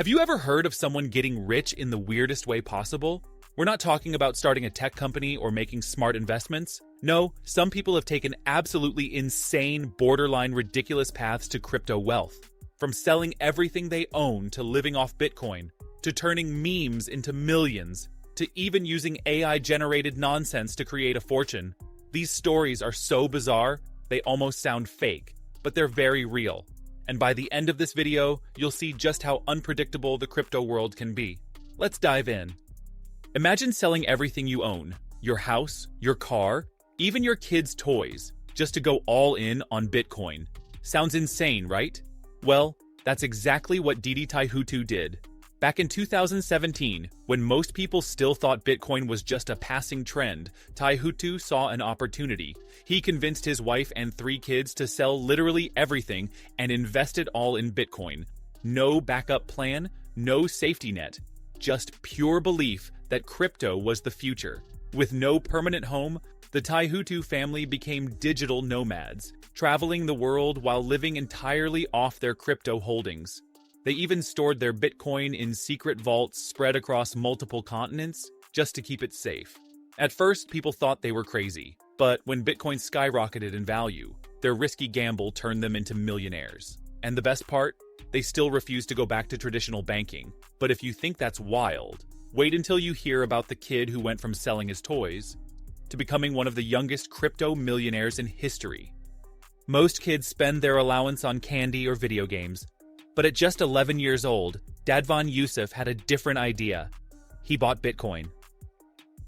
Have you ever heard of someone getting rich in the weirdest way possible? We're not talking about starting a tech company or making smart investments. No, some people have taken absolutely insane, borderline ridiculous paths to crypto wealth. From selling everything they own to living off Bitcoin, to turning memes into millions, to even using AI-generated nonsense to create a fortune. These stories are so bizarre, they almost sound fake, but they're very real. And by the end of this video, you'll see just how unpredictable the crypto world can be. Let's dive in. Imagine selling everything you own, your house, your car, even your kids' toys, just to go all in on Bitcoin. Sounds insane, right? Well, that's exactly what Didi Taihutu did. Back in 2017, when most people still thought Bitcoin was just a passing trend, Taihutu saw an opportunity. He convinced his wife and 3 kids to sell literally everything and invest it all in Bitcoin. No backup plan, no safety net, just pure belief that crypto was the future. With no permanent home, the Taihutu family became digital nomads, traveling the world while living entirely off their crypto holdings. They even stored their Bitcoin in secret vaults spread across multiple continents just to keep it safe. At first, people thought they were crazy, but when Bitcoin skyrocketed in value, their risky gamble turned them into millionaires. And the best part? They still refuse to go back to traditional banking. But if you think that's wild, wait until you hear about the kid who went from selling his toys to becoming one of the youngest crypto millionaires in history. Most kids spend their allowance on candy or video games, but at just 11 years old, Dadvan Yusuf had a different idea. He bought Bitcoin.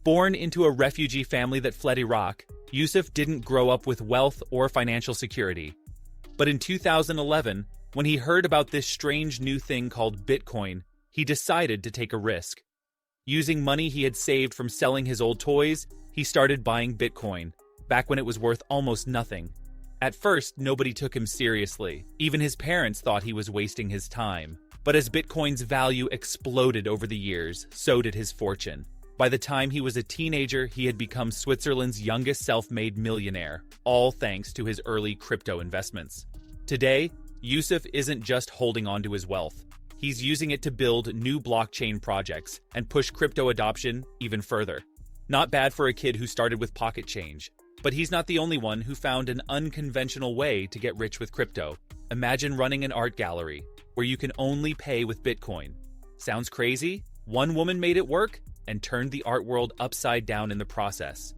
Born into a refugee family that fled Iraq, Yusuf didn't grow up with wealth or financial security. But in 2011, when he heard about this strange new thing called Bitcoin, he decided to take a risk. Using money he had saved from selling his old toys, he started buying Bitcoin, back when it was worth almost nothing. At first, nobody took him seriously. Even his parents thought he was wasting his time. But as Bitcoin's value exploded over the years, so did his fortune. By the time he was a teenager, he had become Switzerland's youngest self-made millionaire, all thanks to his early crypto investments. Today, Yusuf isn't just holding on to his wealth. He's using it to build new blockchain projects and push crypto adoption even further. Not bad for a kid who started with pocket change. But he's not the only one who found an unconventional way to get rich with crypto. Imagine running an art gallery where you can only pay with Bitcoin. Sounds crazy? One woman made it work and turned the art world upside down in the process.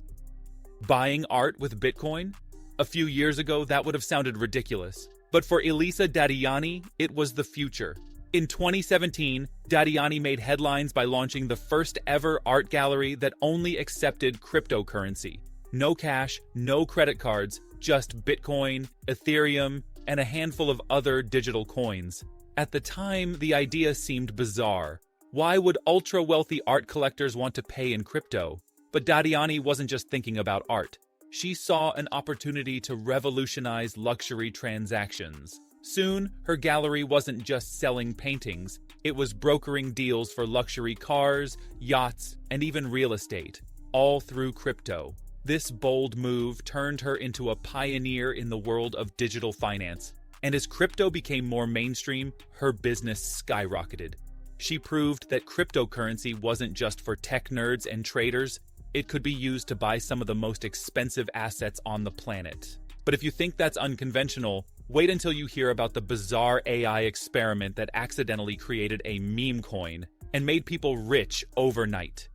Buying art with Bitcoin? A few years ago, that would have sounded ridiculous. But for Elisa Dadiani, it was the future. In 2017, Dadiani made headlines by launching the first ever art gallery that only accepted cryptocurrency. No cash, no credit cards, just Bitcoin, Ethereum, and a handful of other digital coins. At the time, the idea seemed bizarre. Why would ultra-wealthy art collectors want to pay in crypto? But Dadiani wasn't just thinking about art. She saw an opportunity to revolutionize luxury transactions. Soon, her gallery wasn't just selling paintings, it was brokering deals for luxury cars, yachts, and even real estate, all through crypto. This bold move turned her into a pioneer in the world of digital finance, and as crypto became more mainstream, her business skyrocketed. She proved that cryptocurrency wasn't just for tech nerds and traders, it could be used to buy some of the most expensive assets on the planet. But if you think that's unconventional, wait until you hear about the bizarre AI experiment that accidentally created a meme coin and made people rich overnight.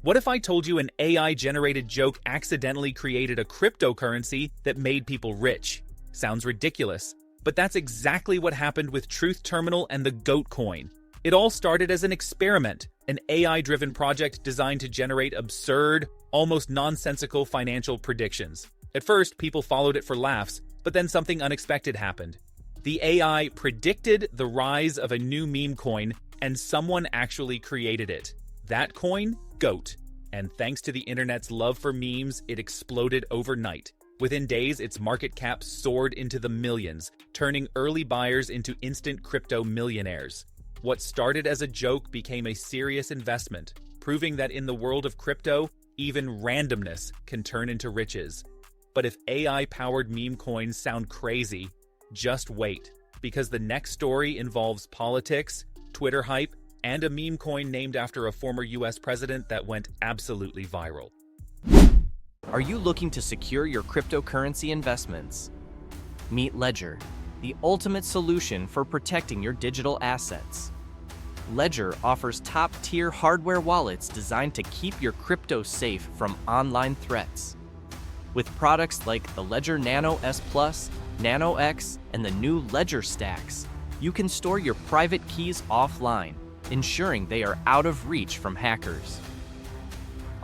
What if I told you an AI-generated joke accidentally created a cryptocurrency that made people rich? Sounds ridiculous, but that's exactly what happened with Truth Terminal and the Goat coin. It all started as an experiment, an AI-driven project designed to generate absurd, almost nonsensical financial predictions. At first, people followed it for laughs, but then something unexpected happened. The AI predicted the rise of a new meme coin, and someone actually created it. That coin? Goat. And thanks to the internet's love for memes, it exploded overnight. Within days, its market cap soared into the millions, turning early buyers into instant crypto millionaires. What started as a joke became a serious investment, proving that in the world of crypto, even randomness can turn into riches. But if AI-powered meme coins sound crazy, just wait, because the next story involves politics, Twitter hype, and a meme coin named after a former US president that went absolutely viral. Are you looking to secure your cryptocurrency investments? Meet Ledger, the ultimate solution for protecting your digital assets. Ledger offers top-tier hardware wallets designed to keep your crypto safe from online threats. With products like the Ledger Nano S Plus, Nano X, and the new Ledger Stacks, you can store your private keys offline, ensuring they are out of reach from hackers.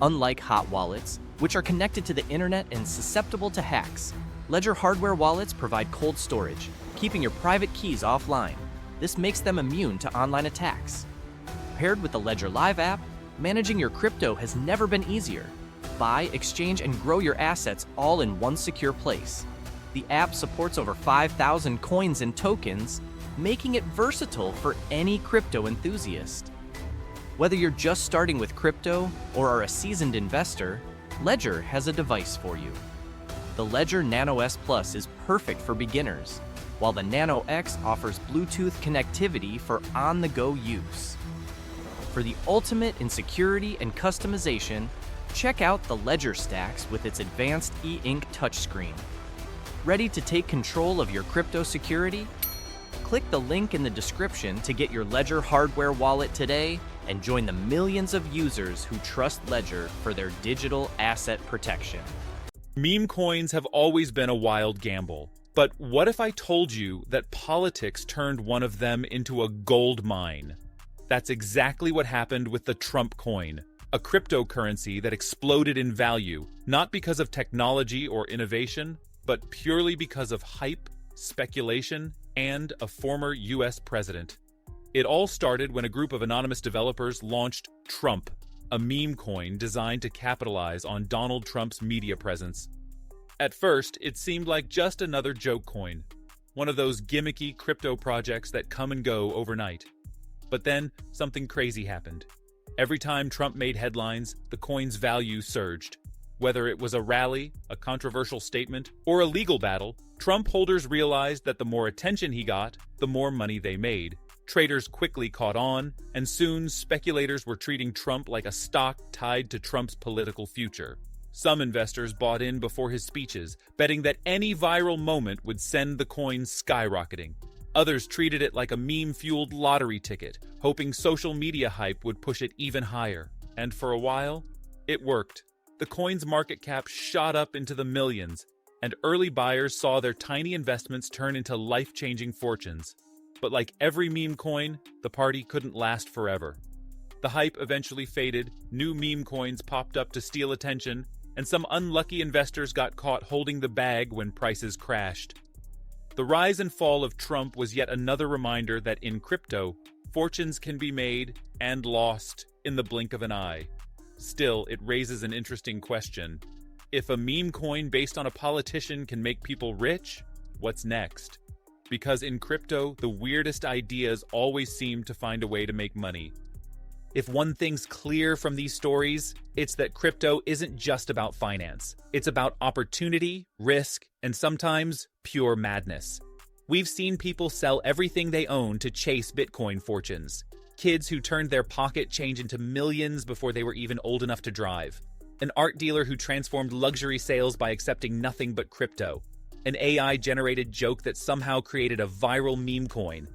Unlike hot wallets, which are connected to the internet and susceptible to hacks, Ledger hardware wallets provide cold storage, keeping your private keys offline. This makes them immune to online attacks. Paired with the Ledger Live app, managing your crypto has never been easier. Buy, exchange, and grow your assets all in one secure place. The app supports over 5,000 coins and tokens, making it versatile for any crypto enthusiast. Whether you're just starting with crypto or are a seasoned investor, Ledger has a device for you. The Ledger Nano S Plus is perfect for beginners, while the Nano X offers Bluetooth connectivity for on-the-go use. For the ultimate in security and customization, check out the Ledger Stacks with its advanced e-ink touchscreen. Ready to take control of your crypto security? Click the link in the description to get your Ledger hardware wallet today and join the millions of users who trust Ledger for their digital asset protection. Meme coins have always been a wild gamble. But what if I told you that politics turned one of them into a gold mine? That's exactly what happened with the Trump coin, a cryptocurrency that exploded in value, not because of technology or innovation, but purely because of hype, speculation, and a former US president. It all started when a group of anonymous developers launched Trump, a meme coin designed to capitalize on Donald Trump's media presence. At first, it seemed like just another joke coin, one of those gimmicky crypto projects that come and go overnight. But then, something crazy happened. Every time Trump made headlines, the coin's value surged. Whether it was a rally, a controversial statement, or a legal battle, Trump holders realized that the more attention he got, the more money they made. Traders quickly caught on, and soon speculators were treating Trump like a stock tied to Trump's political future. Some investors bought in before his speeches, betting that any viral moment would send the coin skyrocketing. Others treated it like a meme-fueled lottery ticket, hoping social media hype would push it even higher. And for a while, it worked. The coin's market cap shot up into the millions, and early buyers saw their tiny investments turn into life-changing fortunes. But like every meme coin, the party couldn't last forever. The hype eventually faded, new meme coins popped up to steal attention, and some unlucky investors got caught holding the bag when prices crashed. The rise and fall of Trump was yet another reminder that in crypto, fortunes can be made and lost in the blink of an eye. Still, it raises an interesting question. If a meme coin based on a politician can make people rich, what's next? Because in crypto, the weirdest ideas always seem to find a way to make money. If one thing's clear from these stories, it's that crypto isn't just about finance. It's about opportunity, risk, and sometimes pure madness. We've seen people sell everything they own to chase Bitcoin fortunes. Kids who turned their pocket change into millions before they were even old enough to drive. An art dealer who transformed luxury sales by accepting nothing but crypto. An AI-generated joke that somehow created a viral meme coin.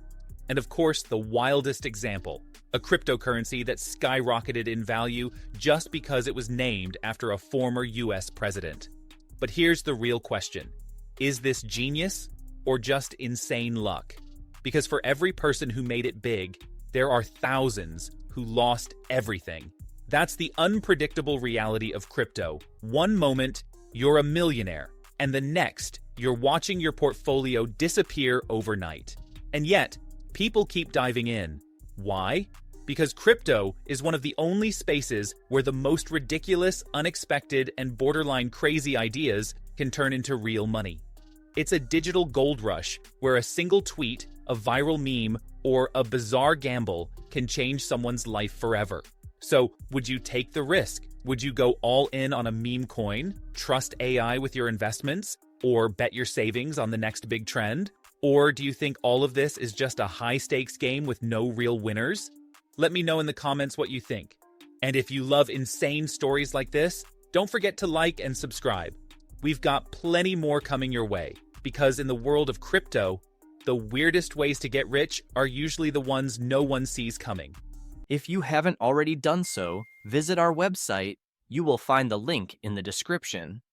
And of course, the wildest example, a cryptocurrency that skyrocketed in value just because it was named after a former US president. But here's the real question. Is this genius or just insane luck? Because for every person who made it big, there are thousands who lost everything. That's the unpredictable reality of crypto. One moment, you're a millionaire, and the next, you're watching your portfolio disappear overnight. And yet, people keep diving in. Why? Because crypto is one of the only spaces where the most ridiculous, unexpected, and borderline crazy ideas can turn into real money. It's a digital gold rush where a single tweet, a viral meme, or a bizarre gamble can change someone's life forever. So, would you take the risk? Would you go all in on a meme coin, trust AI with your investments, or bet your savings on the next big trend? Or do you think all of this is just a high-stakes game with no real winners? Let me know in the comments what you think. And if you love insane stories like this, don't forget to like and subscribe. We've got plenty more coming your way, because in the world of crypto, the weirdest ways to get rich are usually the ones no one sees coming. If you haven't already done so, visit our website. You will find the link in the description.